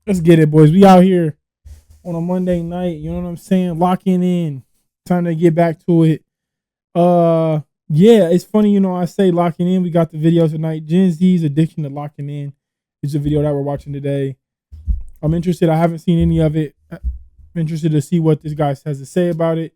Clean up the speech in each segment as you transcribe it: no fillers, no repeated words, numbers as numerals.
Let's get it, boys. We out here on a Monday night. You know what I'm saying? Locking in. Time to get back to it. Yeah, it's funny, I say locking in. We got the video tonight. Gen Z's addiction to locking in is the video that we're watching today. I'm interested. I haven't seen any of it. I'm interested to see what this guy has to say about it.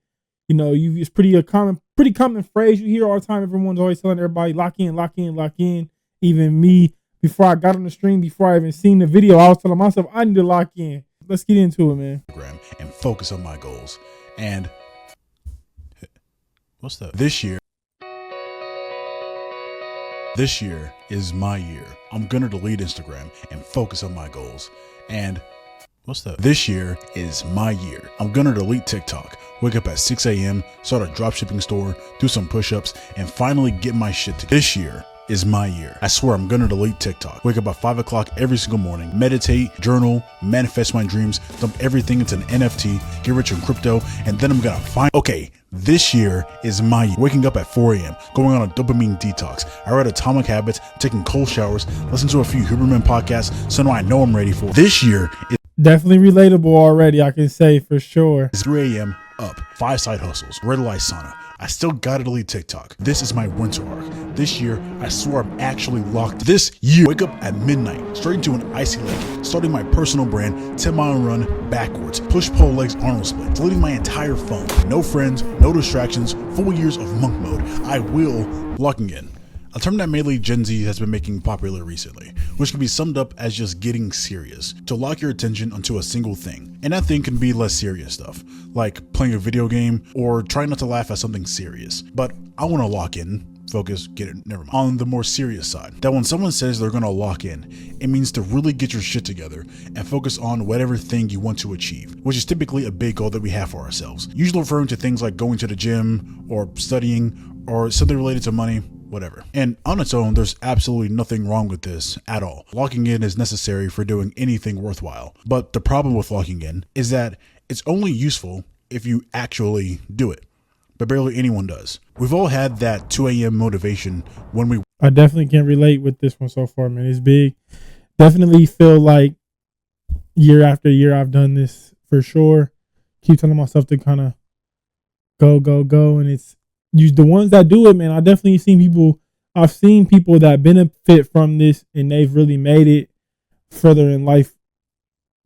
It's pretty common phrase you hear all the time. Everyone's always telling everybody lock in, lock in, lock in. Even me, before I got on the stream, before I even seen the video, I was telling myself I need to lock in. Let's get into it, man. And focus on my goals. And what's that? This year is my year. I'm gonna delete Instagram and focus on my goals. And what's that? This year is my year. I'm gonna delete TikTok, wake up at 6 a.m., start a dropshipping store, do some push-ups, and finally get my shit together. This year is my year. I swear I'm gonna delete TikTok. Wake up at 5 o'clock every single morning, meditate, journal, manifest my dreams, dump everything into an NFT, get rich in crypto, and then I'm gonna okay, this year is my year. Waking up at 4 a.m., going on a dopamine detox. I read Atomic Habits, taking cold showers, listen to a few Huberman podcasts, so now I know I'm ready for this year. Definitely relatable already, I can say for sure. It's 3 a.m. up, 5 side hustles, red light sauna. I still gotta delete TikTok. This is my winter arc. This year, I swear I'm actually locked. This year, wake up at midnight, straight into an icy lake, starting my personal brand, 10-mile run backwards, push-pull legs Arnold split, deleting my entire phone. No friends, no distractions, 4 years of monk mode. I will locking in. A term that mainly Gen Z has been making popular recently, which can be summed up as just getting serious, to lock your attention onto a single thing. And that thing can be less serious stuff, like playing a video game or trying not to laugh at something serious. But I want to lock in, focus, get it, never mind, on the more serious side. That when someone says they're going to lock in, it means to really get your shit together and focus on whatever thing you want to achieve, which is typically a big goal that we have for ourselves. Usually referring to things like going to the gym or studying or something related to money, whatever. And on its own, there's absolutely nothing wrong with this at all. Locking in is necessary for doing anything worthwhile. But the problem with locking in is that it's only useful if you actually do it. But barely anyone does. We've all had that 2 a.m. motivation when we... I definitely can relate with this one so far, man. It's big. Definitely feel like year after year I've done this for sure. Keep telling myself to kind of go. And it's the ones that do it, man. I've seen people that benefit from this and they've really made it further in life.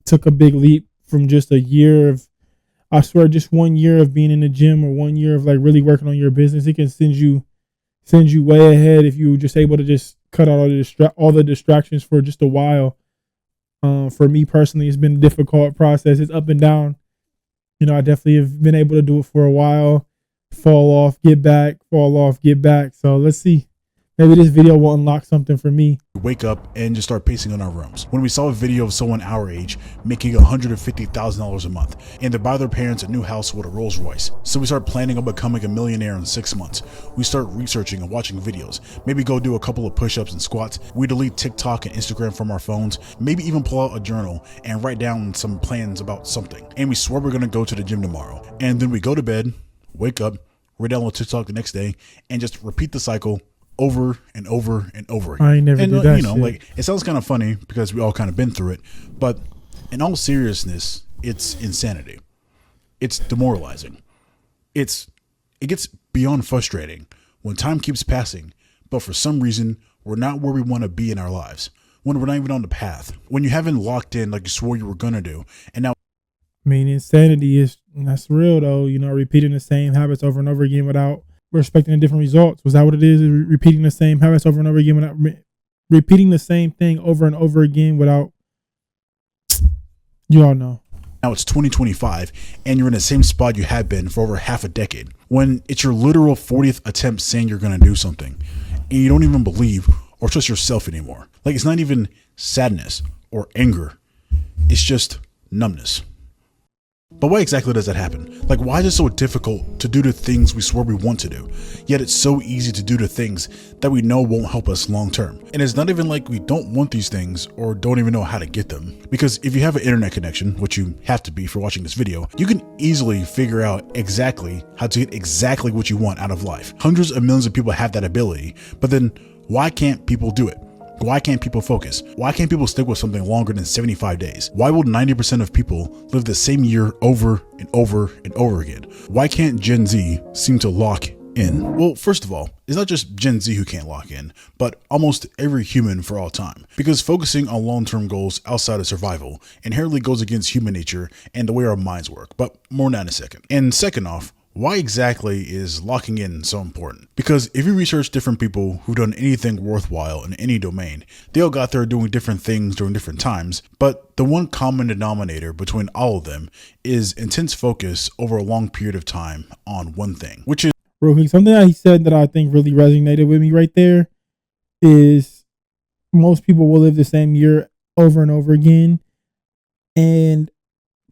Took a big leap from just a year of, I swear, just 1 year of being in the gym or 1 year of like really working on your business. It can send you way ahead if you were just able to just cut out all the distractions for just a while. For me personally, it's been a difficult process. It's up and down. I definitely have been able to do it for a while. Fall off, get back, fall off, get back. So let's see. Maybe this video will unlock something for me. Wake up and just start pacing on our rooms. When we saw a video of someone our age making $150,000 a month and they buy their parents a new house with a Rolls Royce. So we start planning on becoming a millionaire in 6 months. We start researching and watching videos. Maybe go do a couple of push-ups and squats. We delete TikTok and Instagram from our phones. Maybe even pull out a journal and write down some plans about something. And we swear we're gonna go to the gym tomorrow. And then we go to bed, wake up, re-download TikTok the next day, and just repeat the cycle over and over and over again. I ain't never did that shit. Like, it sounds kind of funny because we all kind of been through it, but in all seriousness, it's insanity. It's demoralizing. It gets beyond frustrating when time keeps passing, but for some reason, we're not where we want to be in our lives. When we're not even on the path. When you haven't locked in like you swore you were going to do, and now... I mean, insanity that's real though. Repeating the same habits over and over again without expecting different results. Was that what it is? Repeating the same habits over and over again without repeating the same thing over and over again without, you all know. Now it's 2025 and you're in the same spot you have been for over half a decade. When it's your literal 40th attempt saying you're going to do something and you don't even believe or trust yourself anymore. Like, it's not even sadness or anger. It's just numbness. But why exactly does that happen? Like, why is it so difficult to do the things we swore we want to do, yet it's so easy to do the things that we know won't help us long term? And it's not even like we don't want these things or don't even know how to get them. Because if you have an internet connection, which you have to be for watching this video, you can easily figure out exactly how to get exactly what you want out of life. Hundreds of millions of people have that ability, but then why can't people do it? Why can't people focus? Why can't people stick with something longer than 75 days? Why will 90% of people live the same year over and over and over again? Why can't Gen Z seem to lock in? Well, first of all, it's not just Gen Z who can't lock in, but almost every human for all time. Because focusing on long-term goals outside of survival inherently goes against human nature and the way our minds work, but more on that in a second. And second off, why exactly is locking in so important? Because if you research different people who've done anything worthwhile in any domain, they all got there doing different things during different times, but the one common denominator between all of them is intense focus over a long period of time on one thing, which is real quick, something that he said that I think really resonated with me right there is most people will live the same year over and over again. And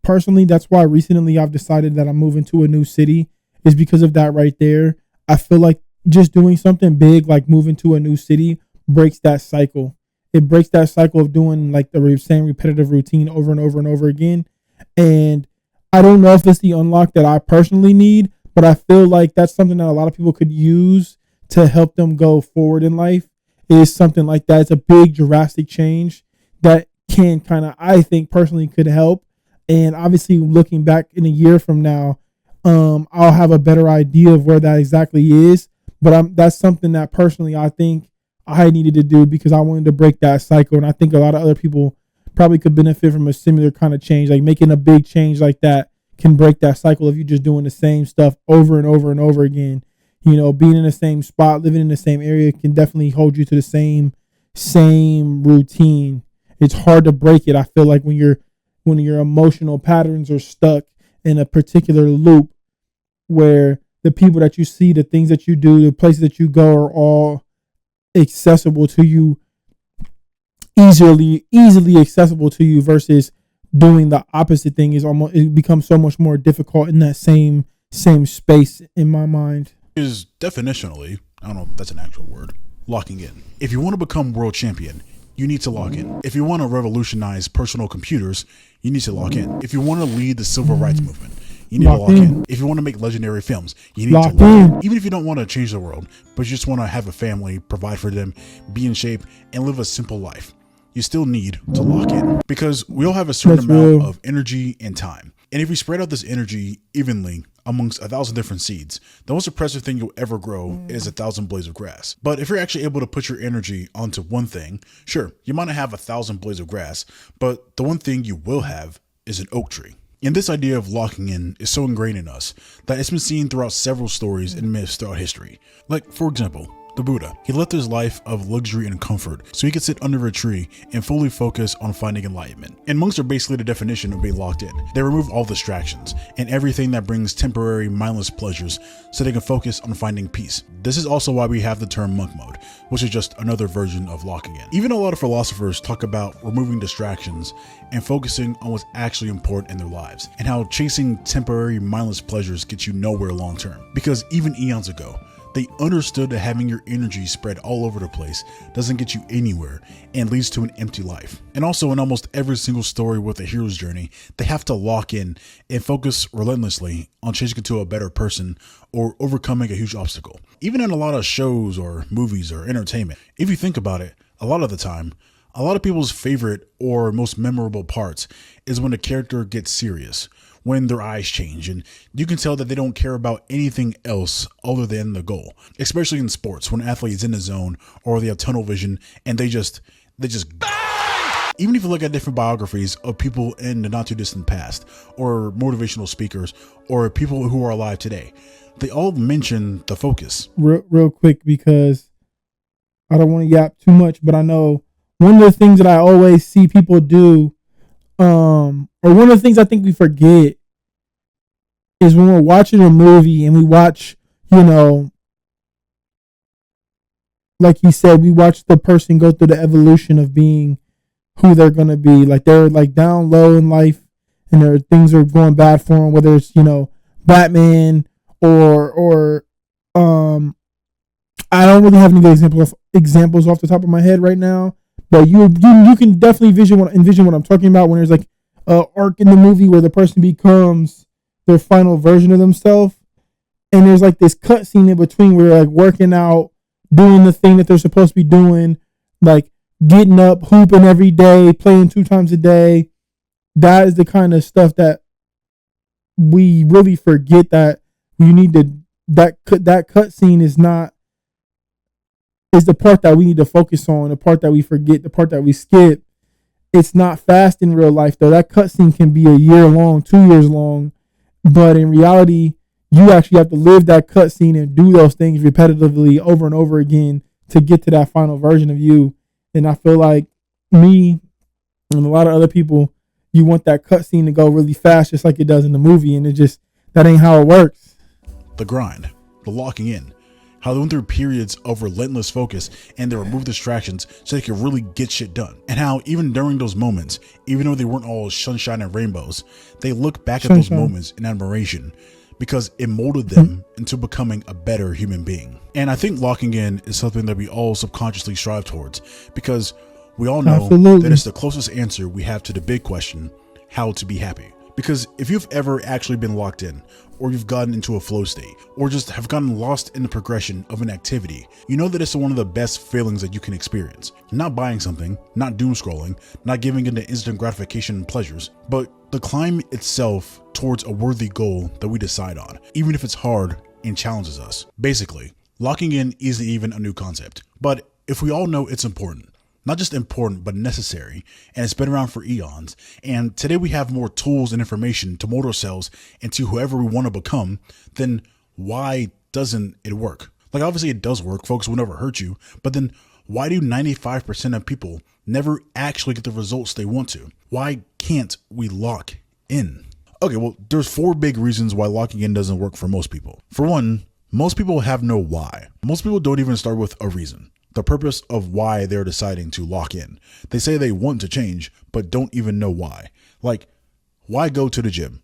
personally, that's why recently I've decided that I'm moving to a new city, is because of that right there. I feel like just doing something big like moving to a new city breaks that cycle. It breaks that cycle of doing like the same repetitive routine over and over and over again. And I don't know if it's the unlock that I personally need, but I feel like that's something that a lot of people could use to help them go forward in life, is something like that. It's a big drastic change that can kind of, I think personally could help. And obviously looking back in a year from now, I'll have a better idea of where that exactly is. But that's something that personally I think I needed to do because I wanted to break that cycle. And I think a lot of other people probably could benefit from a similar kind of change, like making a big change like that can break that cycle of you just doing the same stuff over and over and over again. You know, being in the same spot, living in the same area can definitely hold you to the same routine. It's hard to break it. I feel like when your emotional patterns are stuck in a particular loop where the people that you see, the things that you do, the places that you go are all accessible to you, easily accessible to you, versus doing the opposite thing it becomes so much more difficult in that same space in my mind. Is definitionally, I don't know if that's an actual word, locking in. If you want to become world champion, you need to lock in. If you want to revolutionize personal computers, you need to lock in. If you want to lead the civil rights movement, you need to lock in. If you want to make legendary films, you need to lock in. Even if you don't want to change the world, but you just want to have a family, provide for them, be in shape, and live a simple life, you still need to lock in. Because we all have a certain amount of energy and time. And if we spread out this energy evenly amongst 1,000 different seeds, the most impressive thing you'll ever grow is 1,000 blades of grass. But if you're actually able to put your energy onto one thing, sure, you might not have 1,000 blades of grass, but the one thing you will have is an oak tree. And this idea of locking in is so ingrained in us that it's been seen throughout several stories and myths throughout history. Like, for example, the Buddha. He left his life of luxury and comfort so he could sit under a tree and fully focus on finding enlightenment. And monks are basically the definition of being locked in. They remove all distractions and everything that brings temporary, mindless pleasures so they can focus on finding peace. This is also why we have the term monk mode, which is just another version of locking in. Even a lot of philosophers talk about removing distractions and focusing on what's actually important in their lives, and how chasing temporary, mindless pleasures gets you nowhere long term. Because even eons ago, they understood that having your energy spread all over the place doesn't get you anywhere and leads to an empty life. And also in almost every single story with a hero's journey, they have to lock in and focus relentlessly on changing into a better person or overcoming a huge obstacle. Even in a lot of shows or movies or entertainment, if you think about it, a lot of the time, a lot of people's favorite or most memorable parts is when a character gets serious, when their eyes change, and you can tell that they don't care about anything else other than the goal. Especially in sports, when athletes in the zone or they have tunnel vision and they just even if you look at different biographies of people in the not too distant past, or motivational speakers, or people who are alive today, they all mention the focus. Real quick, because I don't want to yap too much, but I know one of the things that I always see people do, or one of the things I think we forget, is when we're watching a movie and we watch, like he said, we watch the person go through the evolution of being who they're going to be. Like they're like down low in life and things are going bad for them, whether it's, Batman or I don't really have any good examples off the top of my head right now, but you can definitely envision what I'm talking about when there's like a arc in the movie where the person becomes their final version of themselves, and there's like this cutscene in between where they're like working out, doing the thing that they're supposed to be doing, like getting up, hooping every day, playing 2 times a day. That is the kind of stuff that we really forget, that we need to, that cut scene is the part that we need to focus on, the part that we forget, the part that we skip. It's not fast in real life though. That cut scene can be a year long, 2 years long, but in reality, you actually have to live that cut scene and do those things repetitively over and over again to get to that final version of you. And I feel like me and a lot of other people, you want that cut scene to go really fast, just like it does in the movie, and that ain't how it works. The grind, the locking in, how they went through periods of relentless focus and they removed distractions so they could really get shit done. And how even during those moments, even though they weren't all sunshine and rainbows, they look back at those moments in admiration because it molded them into becoming a better human being. And I think locking in is something that we all subconsciously strive towards, because we all know that it's the closest answer we have to the big question, how to be happy. Because if you've ever actually been locked in, or you've gotten into a flow state, or just have gotten lost in the progression of an activity, you know that it's one of the best feelings that you can experience. Not buying something, not doom scrolling, not giving into instant gratification and pleasures, but the climb itself towards a worthy goal that we decide on, even if it's hard and challenges us. Basically, locking in isn't even a new concept, but if we all know it's important, not just important, but necessary, and it's been around for eons. And today we have more tools and information to mold ourselves into whoever we want to become, then why doesn't it work? Like, obviously it does work, folks will never hurt you, but then why do 95% of people never actually get the results they want to? Why can't we lock in? Okay, well, there's 4 big reasons why locking in doesn't work for most people. For one, most people have no why. Most people don't even start with a reason, the purpose of why they're deciding to lock in. They say they want to change, but don't even know why. Like, why go to the gym?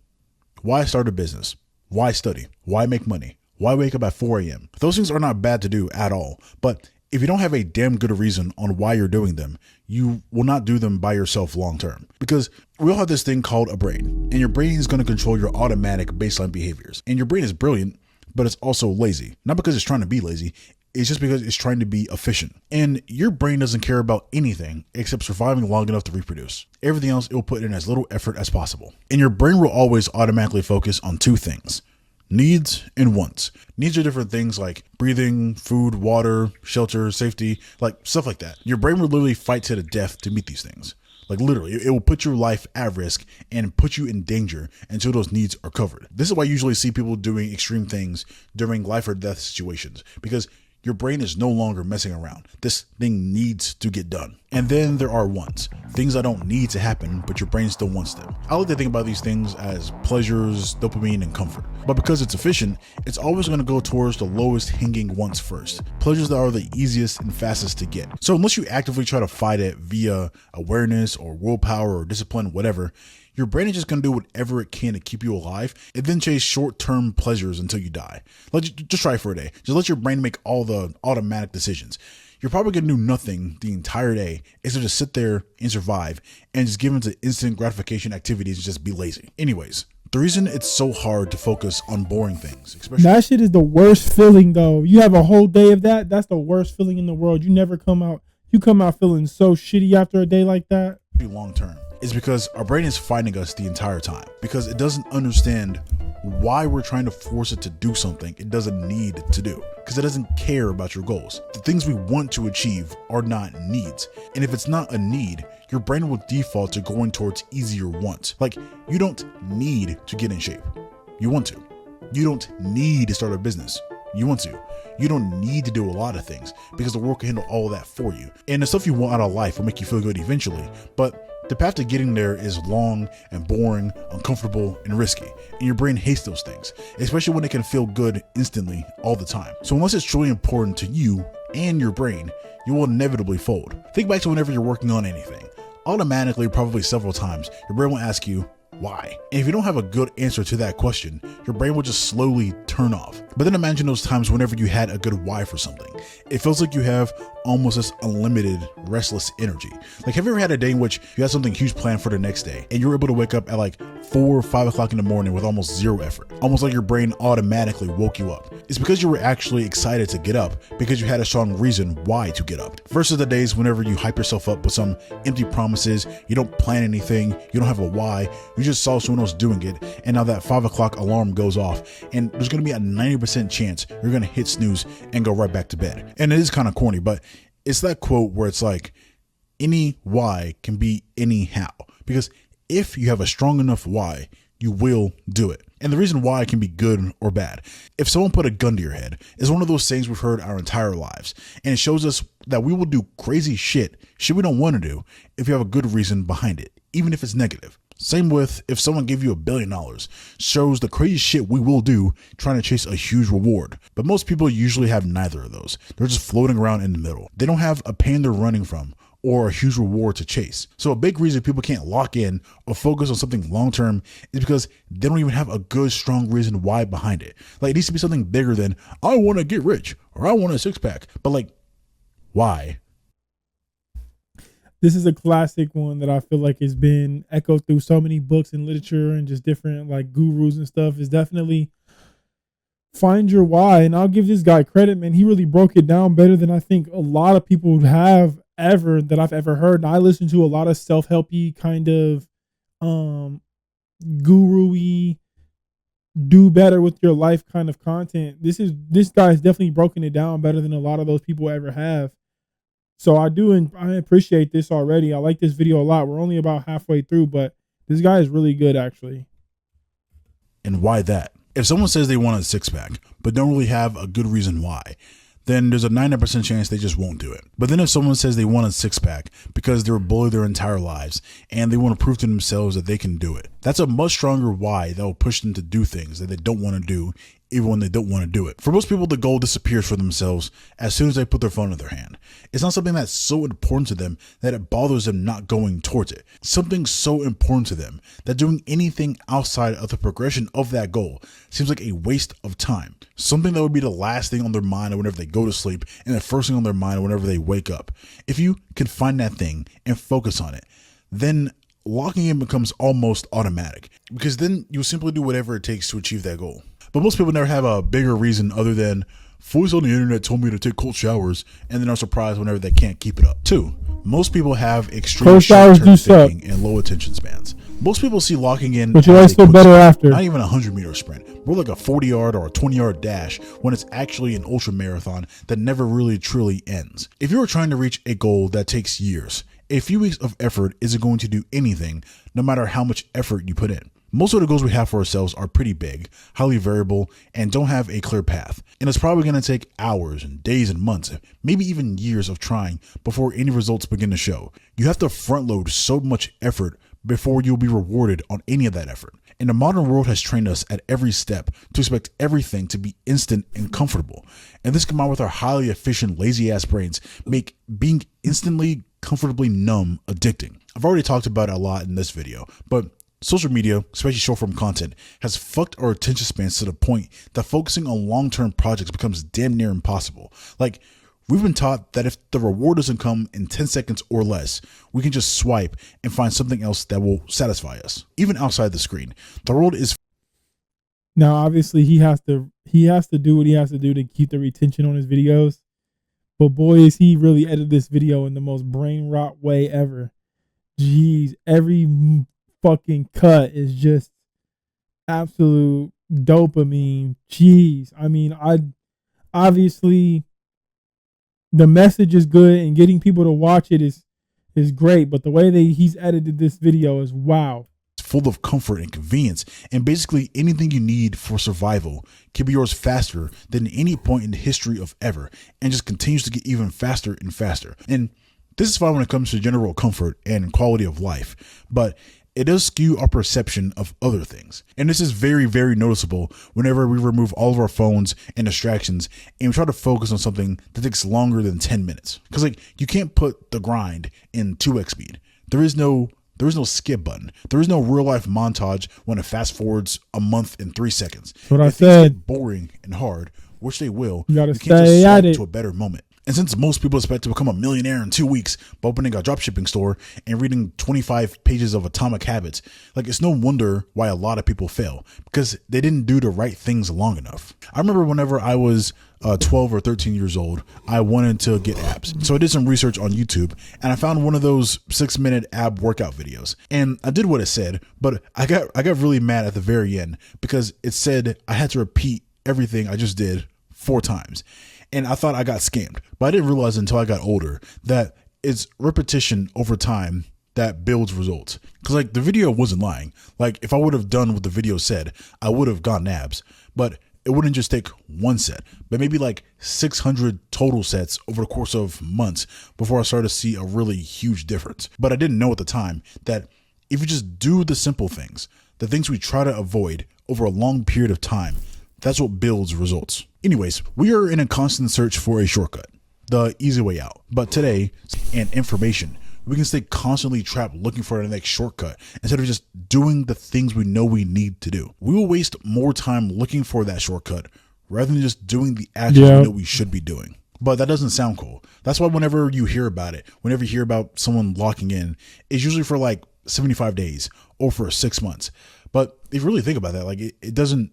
Why start a business? Why study? Why make money? Why wake up at 4 a.m.? Those things are not bad to do at all. But if you don't have a damn good reason on why you're doing them, you will not do them by yourself long term. Because we all have this thing called a brain, and your brain is going to control your automatic baseline behaviors. And your brain is brilliant, but it's also lazy. Not because it's trying to be lazy, it's just because it's trying to be efficient. And your brain doesn't care about anything except surviving long enough to reproduce. Everything else it will put in as little effort as possible. And your brain will always automatically focus on 2 things: needs and wants. Needs are different things like breathing, food, water, shelter, safety, like stuff like that. Your brain will literally fight to the death to meet these things. Like, literally, it will put your life at risk and put you in danger until those needs are covered. This is why I usually see people doing extreme things during life or death situations, because your brain is no longer messing around. This thing needs to get done. And then there are wants, things that don't need to happen, but your brain still wants them. I like to think about these things as pleasures, dopamine, and comfort. But because it's efficient, it's always going to go towards the lowest hanging wants first. Pleasures that are the easiest and fastest to get. So unless you actively try to fight it via awareness or willpower or discipline, whatever, your brain is just going to do whatever it can to keep you alive and then chase short-term pleasures until you die. Just try it for a day. Just let your brain make all the automatic decisions. You're probably going to do nothing the entire day except just sit there and survive and just give into instant gratification activities and just be lazy. Anyways, the reason it's so hard to focus on boring things, especially that shit is the worst feeling though. You have a whole day of that. That's the worst feeling in the world. You come out feeling so shitty after a day like that. Long term, is because our brain is fighting us the entire time because it doesn't understand why we're trying to force it to do something it doesn't need to do, because it doesn't care about your goals. The things we want to achieve are not needs, and if it's not a need, your brain will default to going towards easier wants. Like, you don't need to get in shape, you want to. You don't need to start a business, you want to. You don't need to do a lot of things because the world can handle all of that for you. And the stuff you want out of life will make you feel good eventually, but the path to getting there is long and boring, uncomfortable, and risky. And your brain hates those things, especially when it can feel good instantly all the time. So unless it's truly important to you and your brain, you will inevitably fold. Think back to whenever you're working on anything. Automatically, probably several times, your brain will ask you, why? And if you don't have a good answer to that question, your brain will just slowly turn off. But then imagine those times whenever you had a good why for something. It feels like you have almost this unlimited restless energy. Like, have you ever had a day in which you had something huge planned for the next day and you were able to wake up at like 4 or 5 o'clock in the morning with almost zero effort? Almost like your brain automatically woke you up. It's because you were actually excited to get up because you had a strong reason why to get up. Versus the days whenever you hype yourself up with some empty promises, you don't plan anything, you don't have a why, you just saw someone else doing it, and now that 5 o'clock alarm goes off, and there's going to be a 90% chance you're going to hit snooze and go right back to bed. And it is kind of corny, but it's that quote where it's like, any why can be any how. Because if you have a strong enough why, you will do it. And the reason why can be good or bad. If someone put a gun to your head, is one of those things we've heard our entire lives. And it shows us that we will do crazy shit we don't want to do if you have a good reason behind it, even if it's negative. Same with if someone gave you $1 billion, shows the crazy shit we will do trying to chase a huge reward. But most people usually have neither of those. They're just floating around in the middle. They don't have a pain they're running from or a huge reward to chase. So a big reason people can't lock in or focus on something long-term is because they don't even have a good, strong reason why behind it. Like, it needs to be something bigger than, I want to get rich or I want a six-pack. But like, why? This is a classic one that I feel like has been echoed through so many books and literature and just different like gurus and stuff. Is definitely find your why. And I'll give this guy credit, man. He really broke it down better than I think a lot of people have ever that I've ever heard. And I listen to a lot of self-helpy kind of guru-y, do better with your life kind of content. This guy's definitely broken it down better than a lot of those people ever have. So I appreciate this already. I like this video a lot. We're only about halfway through, but this guy is really good, actually. And why that? If someone says they want a six-pack, but don't really have a good reason why, then there's a 90% chance they just won't do it. But then if someone says they want a six-pack because they were bullied their entire lives and they want to prove to themselves that they can do it, that's a much stronger why that will push them to do things that they don't want to do, even when they don't want to do it. For most people, the goal disappears for themselves as soon as they put their phone in their hand. It's not something that's so important to them that it bothers them not going towards it. Something so important to them that doing anything outside of the progression of that goal seems like a waste of time. Something that would be the last thing on their mind whenever they go to sleep and the first thing on their mind whenever they wake up. If you can find that thing and focus on it, then locking in becomes almost automatic, because then you simply do whatever it takes to achieve that goal. But most people never have a bigger reason other than voice on the internet told me to take cold showers, and then are surprised whenever they can't keep it up. 2, most people have extreme short-term thinking and low attention spans. Most people see locking in, but you always feel better after. Not even a 100-meter sprint, more like a 40-yard or a 20-yard dash, when it's actually an ultra marathon that never really truly ends. If you are trying to reach a goal that takes years, a few weeks of effort isn't going to do anything, no matter how much effort you put in. Most of the goals we have for ourselves are pretty big, highly variable, and don't have a clear path. And it's probably going to take hours and days and months, maybe even years of trying before any results begin to show. You have to front load so much effort before you'll be rewarded on any of that effort. And the modern world has trained us at every step to expect everything to be instant and comfortable. And this combined with our highly efficient, lazy ass brains make being instantly, comfortably numb addicting. I've already talked about it a lot in this video, but social media, especially short form content, has fucked our attention spans to the point that focusing on long-term projects becomes damn near impossible. Like, we've been taught that if the reward doesn't come in 10 seconds or less, we can just swipe and find something else that will satisfy us, even outside the screen. The world is. Now, obviously, he has to do what he has to do to keep the retention on his videos. But boy, is he really edited this video in the most brain rot way ever. Jeez, every fucking cut is just absolute dopamine. Jeez, I mean, obviously the message is good and getting people to watch it is great, but the way that he's edited this video is wow. Full of comfort and convenience, and basically anything you need for survival can be yours faster than any point in the history of ever, and just continues to get even faster and faster. And this is fine when it comes to general comfort and quality of life, but it does skew our perception of other things. And this is very, very noticeable whenever we remove all of our phones and distractions and we try to focus on something that takes longer than 10 minutes. Because like, you can't put the grind in 2x speed. There is no There is no skip button. There is no real life montage when it fast forwards a month in 3 seconds. That's what I If things said. get boring and hard, which they will, You gotta can't just stay at swipe it. to a better moment. And since most people expect to become a millionaire in 2 weeks by opening a dropshipping store and reading 25 pages of Atomic Habits, like it's no wonder why a lot of people fail, because they didn't do the right things long enough. I remember whenever I was 12 or 13 years old, I wanted to get abs. So I did some research on YouTube and I found one of those 6-minute ab workout videos. And I did what it said, but I got really mad at the very end because it said I had to repeat everything I just did 4 times. And I thought I got scammed, but I didn't realize until I got older that it's repetition over time that builds results. Because like the video wasn't lying. Like if I would have done what the video said, I would have gotten abs, but it wouldn't just take 1 set, but maybe like 600 total sets over the course of months before I started to see a really huge difference. But I didn't know at the time that if you just do the simple things, the things we try to avoid over a long period of time, that's what builds results. Anyways, we are in a constant search for a shortcut, the easy way out. But today, and information, we can stay constantly trapped looking for the next shortcut instead of just doing the things we know we need to do. We will waste more time looking for that shortcut rather than just doing the actions we know we should be doing. But that doesn't sound cool. That's why whenever you hear about it, whenever you hear about someone locking in, it's usually for like 75 days or for 6 months. But if you really think about that, like it doesn't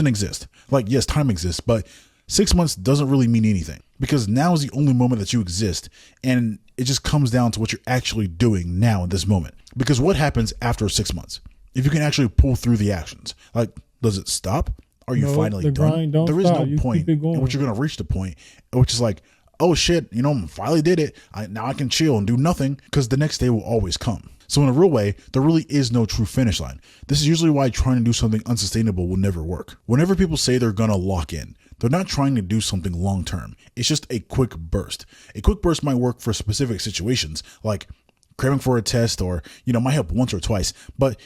exist. Like, yes, time exists, but 6 months doesn't really mean anything because now is the only moment that you exist. And it just comes down to what you're actually doing now in this moment. Because what happens after 6 months? If you can actually pull through the actions, like, does it stop? Are you finally done? There is no point in which you're going to reach the point, which is like, oh shit, I finally did it. Now I can chill and do nothing, because the next day will always come. So in a real way, there really is no true finish line. This is usually why trying to do something unsustainable will never work. Whenever people say they're going to lock in, they're not trying to do something long term. It's just a quick burst. A quick burst might work for specific situations, like cramming for a test, or, might help once or twice. But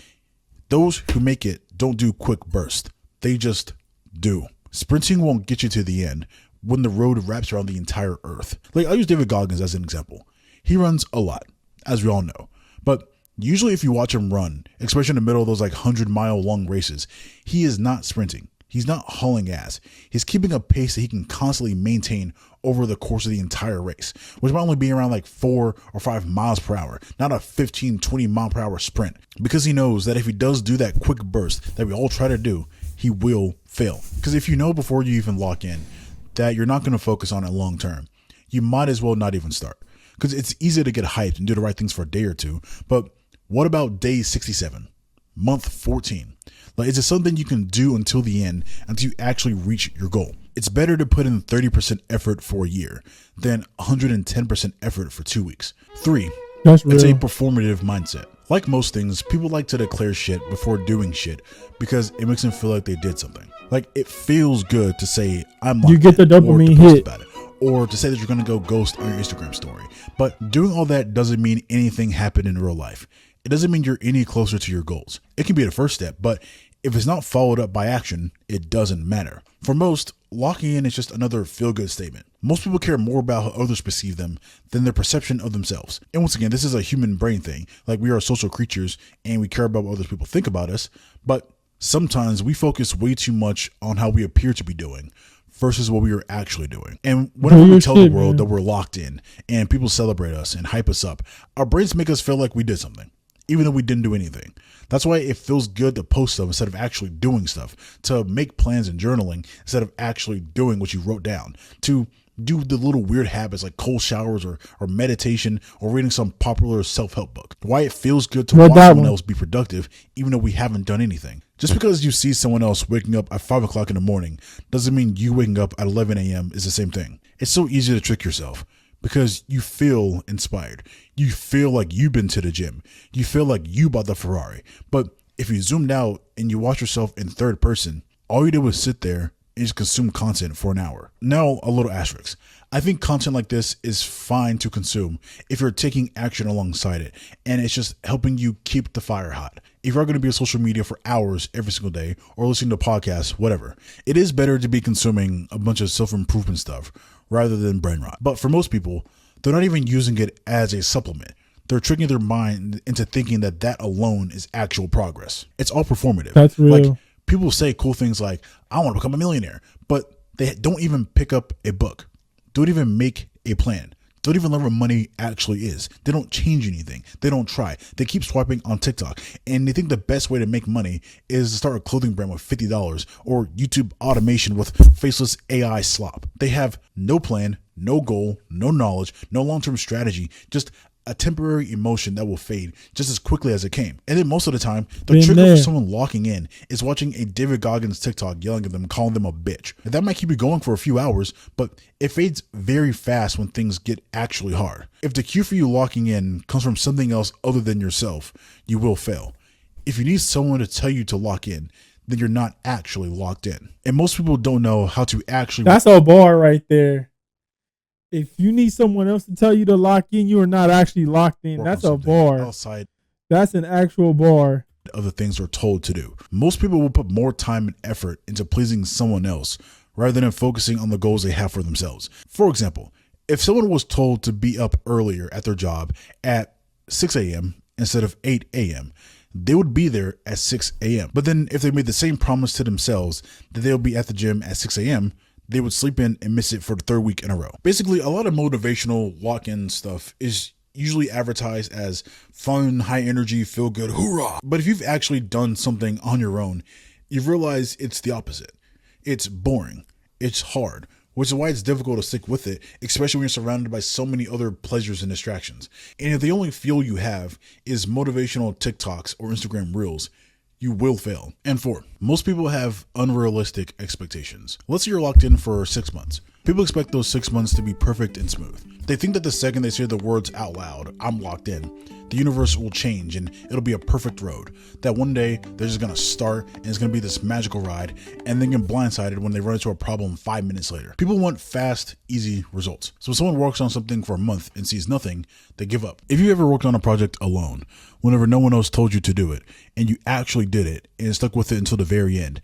those who make it don't do quick bursts. They just do. Sprinting won't get you to the end when the road wraps around the entire earth. Like, I'll use David Goggins as an example. He runs a lot, as we all know. But usually if you watch him run, especially in the middle of those like 100-mile long races, he is not sprinting. He's not hauling ass. He's keeping a pace that he can constantly maintain over the course of the entire race, which might only be around like 4 or 5 miles per hour, not a 15, 20 mile per hour sprint, because he knows that if he does do that quick burst that we all try to do, he will fail. Because if you know before you even lock in that you're not going to focus on it long term, you might as well not even start. Because it's easy to get hyped and do the right things for a day or two. But what about day 67, month 14? Like, is it something you can do until the end, until you actually reach your goal? It's better to put in 30% effort for a year than 110% effort for 2 weeks. 3, That's real. It's a performative mindset. Like most things, people like to declare shit before doing shit because it makes them feel like they did something. Like, it feels good to say, I'm locked You get the in, or to dopamine post hit. about it, or to say that you're going to go ghost on your Instagram story. But doing all that doesn't mean anything happened in real life. It doesn't mean you're any closer to your goals. It can be the first step, but if it's not followed up by action, it doesn't matter. For most, locking in is just another feel-good statement. Most people care more about how others perceive them than their perception of themselves. And once again, this is a human brain thing. Like, we are social creatures and we care about what other people think about us. But sometimes we focus way too much on how we appear to be doing versus what we are actually doing. And whenever we tell the world that we're locked in and people celebrate us and hype us up, our brains make us feel like we did something, even though we didn't do anything. That's why it feels good to post stuff instead of actually doing stuff, to make plans and journaling instead of actually doing what you wrote down, to do the little weird habits like cold showers or meditation or reading some popular self-help book. Why it feels good to watch someone else be productive even though we haven't done anything. Just because you see someone else waking up at 5 o'clock in the morning doesn't mean you waking up at 11 a.m. is the same thing. It's so easy to trick yourself because you feel inspired. You feel like you've been to the gym. You feel like you bought the Ferrari. But if you zoomed out and you watch yourself in third person, all you did was sit there and just consume content for an hour. Now, a little asterisk. I think content like this is fine to consume if you're taking action alongside it and it's just helping you keep the fire hot. If you're going to be on social media for hours every single day or listening to podcasts, whatever, it is better to be consuming a bunch of self-improvement stuff rather than brain rot. But for most people, they're not even using it as a supplement. They're tricking their mind into thinking that that alone is actual progress. It's all performative. That's real. Like, people say cool things like, I want to become a millionaire, but they don't even pick up a book, don't even make a plan, don't even learn what money actually is. They don't change anything. They don't try. They keep swiping on TikTok, and they think the best way to make money is to start a clothing brand with $50 or YouTube automation with faceless AI slop. They have no plan, no goal, no knowledge, no long-term strategy, just a temporary emotion that will fade just as quickly as it came. And then most of the time, the trigger for someone locking in is watching a David Goggins TikTok yelling at them, calling them a bitch. And that might keep you going for a few hours, but it fades very fast when things get actually hard. If the cue for you locking in comes from something else other than yourself, you will fail. If you need someone to tell you to lock in, then you're not actually locked in. And most people don't know how to actually... That's a bar right there. If you need someone else to tell you to lock in, you are not actually locked in. That's a bar. Outside. That's an actual bar. Of the things they're told to do. Most people will put more time and effort into pleasing someone else rather than focusing on the goals they have for themselves. For example, if someone was told to be up earlier at their job at 6 a.m. instead of 8 a.m., they would be there at 6 a.m. But then if they made the same promise to themselves that they'll be at the gym at 6 a.m., they would sleep in and miss it for the third week in a row. Basically, a lot of motivational lock-in stuff is usually advertised as fun, high energy, feel good, hoorah. But if you've actually done something on your own, you realize it's the opposite. It's boring. It's hard, which is why it's difficult to stick with it, especially when you're surrounded by so many other pleasures and distractions. And if the only fuel you have is motivational TikToks or Instagram Reels, you will fail. And 4, most people have unrealistic expectations. Let's say you're locked in for 6 months. People expect those 6 months to be perfect and smooth. They think that the second they say the words out loud, I'm locked in, the universe will change and it'll be a perfect road. That one day they're just gonna start and it's gonna be this magical ride, and then get blindsided when they run into a problem 5 minutes later. People want fast, easy results. So when someone works on something for a month and sees nothing, they give up. If you ever worked on a project alone, whenever no one else told you to do it, and you actually did it and stuck with it until the very end,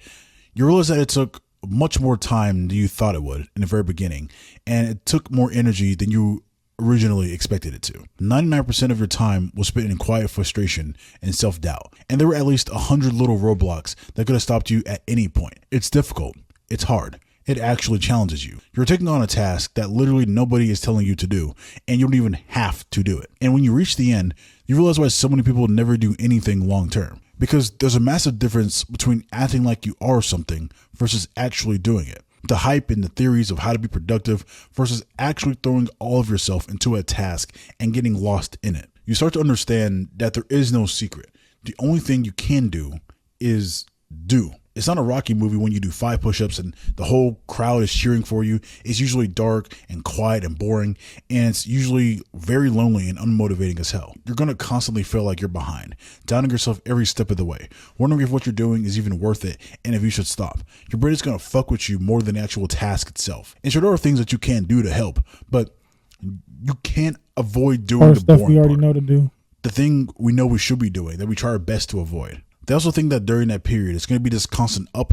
you realize that it took much more time than you thought it would in the very beginning, and it took more energy than you originally expected it to. 99% of your time was spent in quiet frustration and self-doubt, and there were at least 100 little roadblocks that could have stopped you at any point. It's difficult. It's hard. It actually challenges you. You're taking on a task that literally nobody is telling you to do, and you don't even have to do it. And when you reach the end, you realize why so many people never do anything long term. Because there's a massive difference between acting like you are something versus actually doing it. The hype and the theories of how to be productive versus actually throwing all of yourself into a task and getting lost in it. You start to understand that there is no secret. The only thing you can do is do. It's not a Rocky movie when you do 5 push-ups and the whole crowd is cheering for you. It's usually dark and quiet and boring, and it's usually very lonely and unmotivating as hell. You're going to constantly feel like you're behind, doubting yourself every step of the way, wondering if what you're doing is even worth it and if you should stop. Your brain is going to fuck with you more than the actual task itself. And sure, there are things that you can do to help, but you can't avoid doing the stuff boring we already part. know to do. The thing we know we should be doing that we try our best to avoid. They also think that during that period, it's going to be this constant up,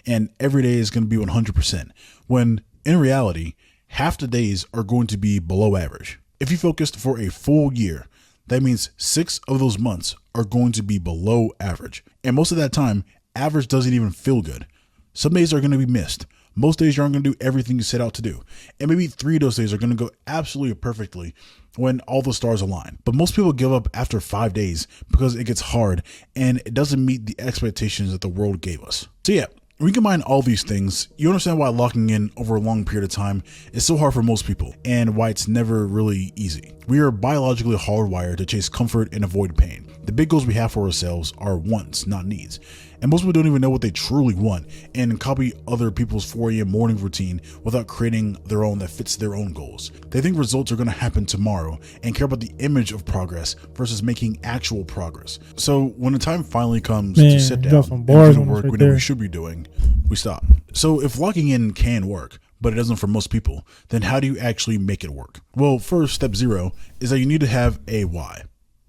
and every day is going to be 100%, when in reality, half the days are going to be below average. If you focused for a full year, that means 6 of those months are going to be below average. And most of that time, average doesn't even feel good. Some days are going to be missed. Most days you aren't going to do everything you set out to do. And maybe 3 of those days are going to go absolutely perfectly when all the stars align. But most people give up after 5 days because it gets hard and it doesn't meet the expectations that the world gave us. So yeah, when you combine all these things, you understand why locking in over a long period of time is so hard for most people and why it's never really easy. We are biologically hardwired to chase comfort and avoid pain. The big goals we have for ourselves are wants, not needs. And most people don't even know what they truly want and copy other people's 4 a.m. morning routine without creating their own that fits their own goals. They think results are going to happen tomorrow and care about the image of progress versus making actual progress. So when the time finally comes to sit down and do the work we know we should be doing, we stop. So if locking in can work, but it doesn't for most people, then how do you actually make it work? Well, first, step 0 is that you need to have a why,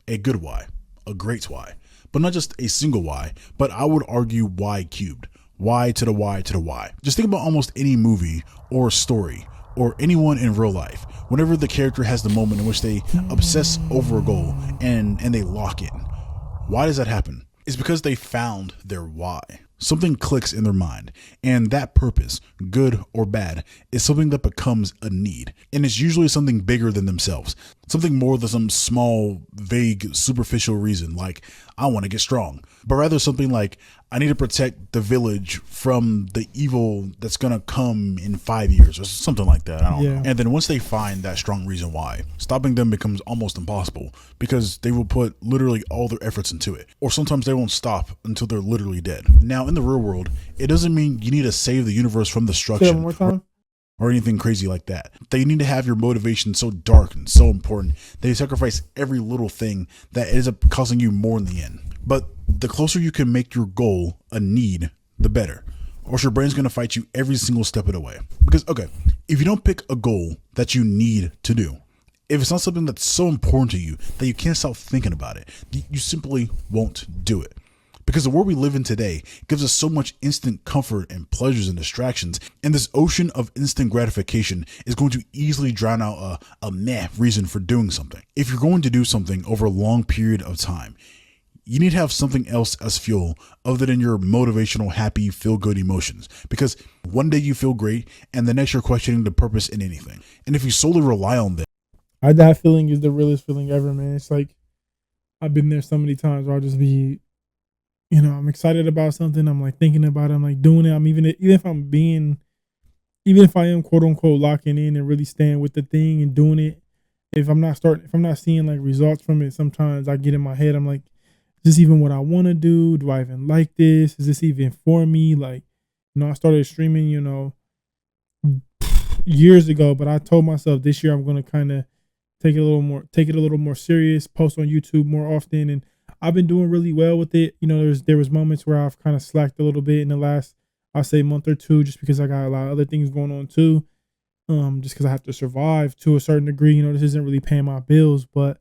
a good why, a great why. But not just a single why, but I would argue why cubed. Why to the why to the why. Just think about almost any movie or story or anyone in real life, whenever the character has the moment in which they obsess over a goal and they lock in. Why does that happen? It's because they found their why. Something clicks in their mind, and that purpose, good or bad, is something that becomes a need. And it's usually something bigger than themselves, something more than some small, vague, superficial reason like, I want to get strong, but rather something like, I need to protect the village from the evil that's going to come in 5 years or something like that. I don't know. And then once they find that strong reason why, stopping them becomes almost impossible because they will put literally all their efforts into it. Or sometimes they won't stop until they're literally dead. Now, in the real world, it doesn't mean you need to save the universe from destruction or anything crazy like that. They need to have your motivation so dark and so important that you sacrifice every little thing that ends up costing you more in the end. But the closer you can make your goal a need, the better. Or else your brain's going to fight you every single step of the way. Because, okay, if you don't pick a goal that you need to do, if it's not something that's so important to you that you can't stop thinking about it, you simply won't do it. Because the world we live in today gives us so much instant comfort and pleasures and distractions, and this ocean of instant gratification is going to easily drown out a meh reason for doing something. If you're going to do something over a long period of time, you need to have something else as fuel other than your motivational, happy, feel-good emotions. Because one day you feel great, and the next you're questioning the purpose in anything. And if you solely rely on them, that feeling is the realest feeling ever, man. It's like I've been there so many times where I'll just be, I'm excited about something. I'm like thinking about it. I'm like doing it. Even if I am quote unquote locking in and really staying with the thing and doing it, if I'm not seeing like results from it, sometimes I get in my head. I'm like, is this even what I want to do? Do I even like this? Is this even for me? Like, I started streaming, years ago, but I told myself this year I'm going to kind of take it a little more serious, post on YouTube more often. And I've been doing really well with it. There was moments where I've kind of slacked a little bit in the last, I'll say month or two, just because I got a lot of other things going on too. Just because I have to survive to a certain degree. This isn't really paying my bills, but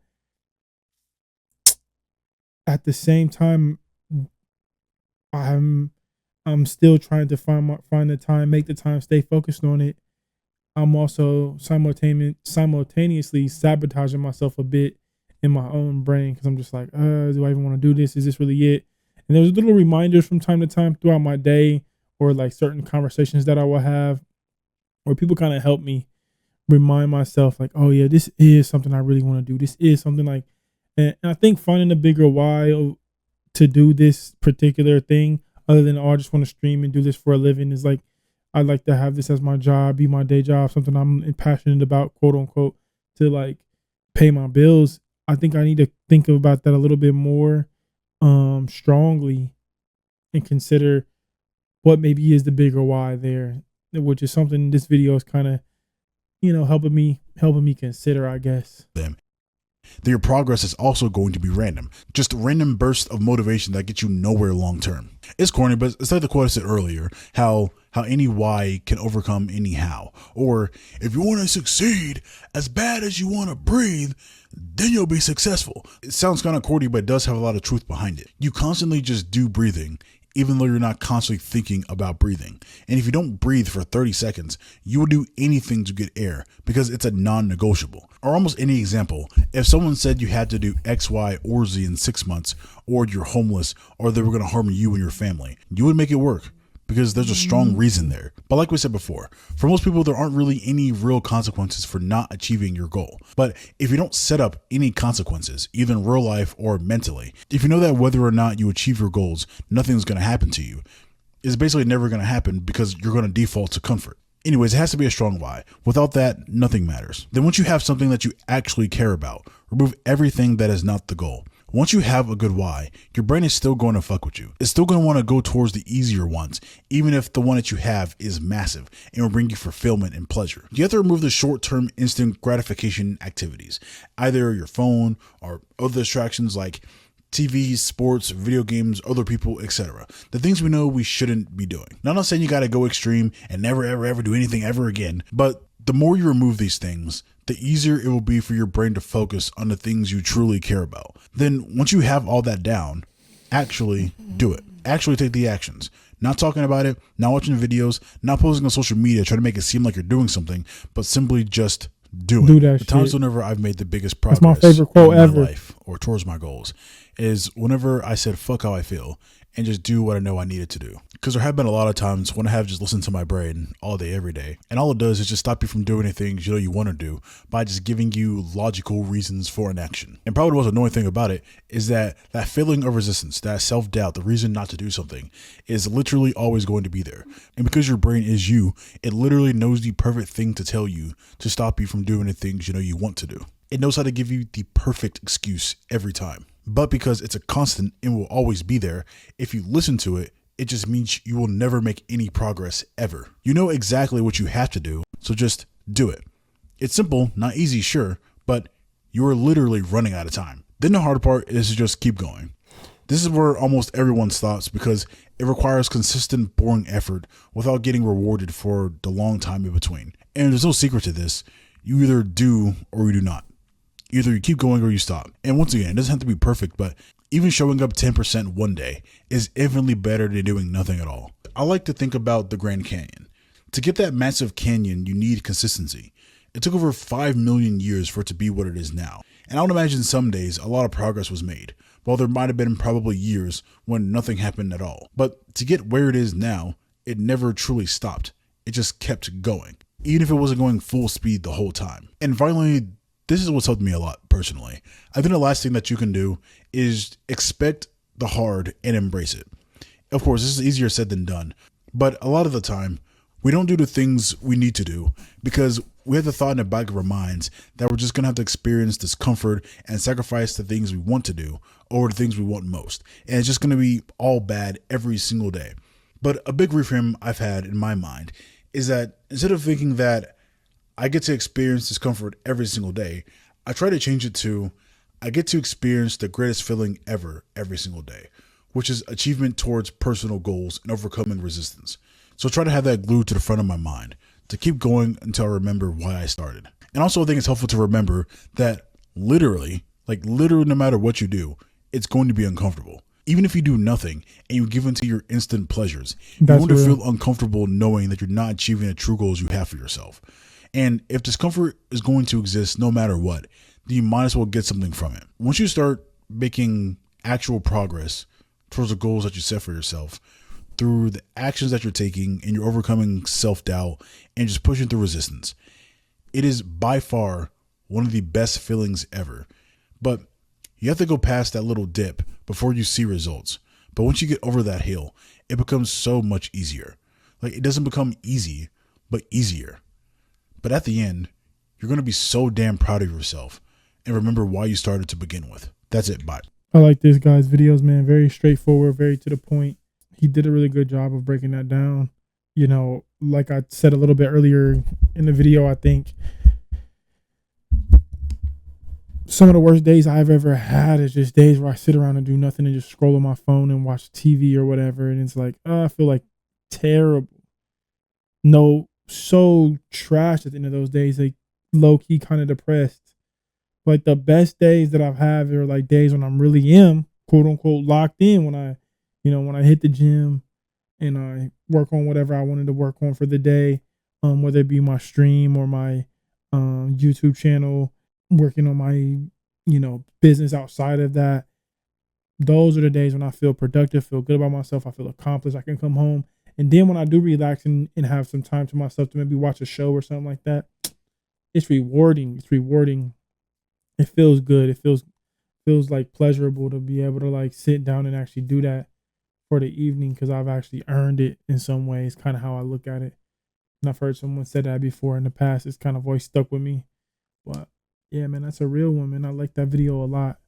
at the same time, I'm still trying to find the time, make the time, stay focused on it. I'm also simultaneously sabotaging myself a bit in my own brain because I'm just like, do I even want to do this? Is this really it? And there's little reminders from time to time throughout my day, or like certain conversations that I will have, where people kind of help me remind myself, like, oh yeah, this is something I really want to do. This is something like. And I think finding a bigger why to do this particular thing, other than, I just want to stream and do this for a living, is like, I'd like to have this as my job, be my day job, something I'm passionate about, quote unquote, to like pay my bills. I think I need to think about that a little bit more strongly and consider what maybe is the bigger why there, which is something this video is kind of, helping me consider, I guess. That your progress is also going to be random. Just random bursts of motivation that get you nowhere long term. It's corny, but it's like the quote I said earlier, how any why can overcome any how. Or if you want to succeed as bad as you want to breathe, then you'll be successful. It sounds kind of corny, but it does have a lot of truth behind it. You constantly just do breathing, even though you're not constantly thinking about breathing. And if you don't breathe for 30 seconds, you will do anything to get air because it's a non-negotiable. Or almost any example, if someone said you had to do X, Y, or Z in 6 months, or you're homeless, or they were going to harm you and your family, you would make it work because there's a strong reason there. But like we said before, for most people, there aren't really any real consequences for not achieving your goal. But if you don't set up any consequences, either in real life or mentally, if you know that whether or not you achieve your goals, nothing's going to happen to you, it's basically never going to happen because you're going to default to comfort. Anyways, it has to be a strong why. Without that, nothing matters. Then once you have something that you actually care about, remove everything that is not the goal. Once you have a good why, your brain is still going to fuck with you. It's still going to want to go towards the easier ones, even if the one that you have is massive and will bring you fulfillment and pleasure. You have to remove the short-term instant gratification activities, either your phone or other distractions like TV, sports, video games, other people, etc. The things we know we shouldn't be doing. Now, I'm not saying you got to go extreme and never, ever do anything ever again, but the more you remove these things, the easier it will be for your brain to focus on the things you truly care about. Then once you have all that down, actually do it. Actually take the actions. Not talking about it, not watching videos, not posting on social media, trying to make it seem like you're doing something, but simply just do it. Do that The times shit. whenever I've made the biggest That's progress my favorite quote in my ever. life or towards my goals is whenever I said fuck how I feel and just do what I know I needed to do. Because there have been a lot of times when I have just listened to my brain all day, every day. And all it does is just stop you from doing the things you know you want to do by just giving you logical reasons for inaction. And probably the most annoying thing about it is that feeling of resistance, that self-doubt, the reason not to do something is literally always going to be there. And because your brain is you, it literally knows the perfect thing to tell you to stop you from doing the things you know you want to do. It knows how to give you the perfect excuse every time. But because it's a constant and will always be there, if you listen to it, it just means you will never make any progress ever. You know exactly what you have to do, so just do it. It's simple, not easy, sure, but you are literally running out of time. Then the hard part is to just keep going. This is where almost everyone stops because it requires consistent, boring effort without getting rewarded for the long time in between. And there's no secret to this. You either do or you do not. Either you keep going or you stop. And once again, it doesn't have to be perfect, but even showing up 10% one day is infinitely better than doing nothing at all. I like to think about the Grand Canyon. To get that massive canyon, you need consistency. It took over 5 million years for it to be what it is now. And I would imagine some days a lot of progress was made, while there might have been probably years when nothing happened at all. But to get where it is now, it never truly stopped. It just kept going, even if it wasn't going full speed the whole time. And finally, this is what's helped me a lot personally. I think the last thing that you can do is expect the hard and embrace it. Of course, this is easier said than done, but a lot of the time, we don't do the things we need to do because we have the thought in the back of our minds that we're just going to have to experience discomfort and sacrifice the things we want to do over the things we want most. And it's just going to be all bad every single day. But a big reframe I've had in my mind is that instead of thinking that I get to experience discomfort every single day, I try to change it to I get to experience the greatest feeling ever every single day, which is achievement towards personal goals and overcoming resistance. So try to have that glued to the front of my mind to keep going until I remember why I started. And also I think it's helpful to remember that literally no matter what you do, it's going to be uncomfortable. Even if you do nothing and you give into your instant pleasures, you're going to feel uncomfortable knowing that you're not achieving the true goals you have for yourself. And if discomfort is going to exist no matter what, then you might as well get something from it. Once you start making actual progress towards the goals that you set for yourself through the actions that you're taking and you're overcoming self-doubt and just pushing through resistance, it is by far one of the best feelings ever. But you have to go past that little dip before you see results. But once you get over that hill, it becomes so much easier. It doesn't become easy, but easier. But at the end, you're going to be so damn proud of yourself and remember why you started to begin with. That's it. Bye. I like this guy's videos, man. Very straightforward, very to the point. He did a really good job of breaking that down. You know, like I said a little bit earlier in the video, I think some of the worst days I've ever had is just days where I sit around and do nothing and just scroll on my phone and watch TV or whatever. And it's like, I feel like terrible. No, so trash at the end of those days, low key kind of depressed. Like the best days that I've had are like days when I'm really quote unquote locked in, when I hit the gym and I work on whatever I wanted to work on for the day, whether it be my stream or my YouTube channel, working on my business outside of that. Those are the days when I feel productive, feel good about myself, I feel accomplished, I can come home. And then when I do relax and have some time to myself to maybe watch a show or something like that, it's rewarding. It feels good. It feels like pleasurable to be able to sit down and actually do that for the evening, because I've actually earned it in some ways, kind of how I look at it. And I've heard someone said that before in the past. It's kind of always stuck with me. But yeah, man, that's a real one, man. I like that video a lot.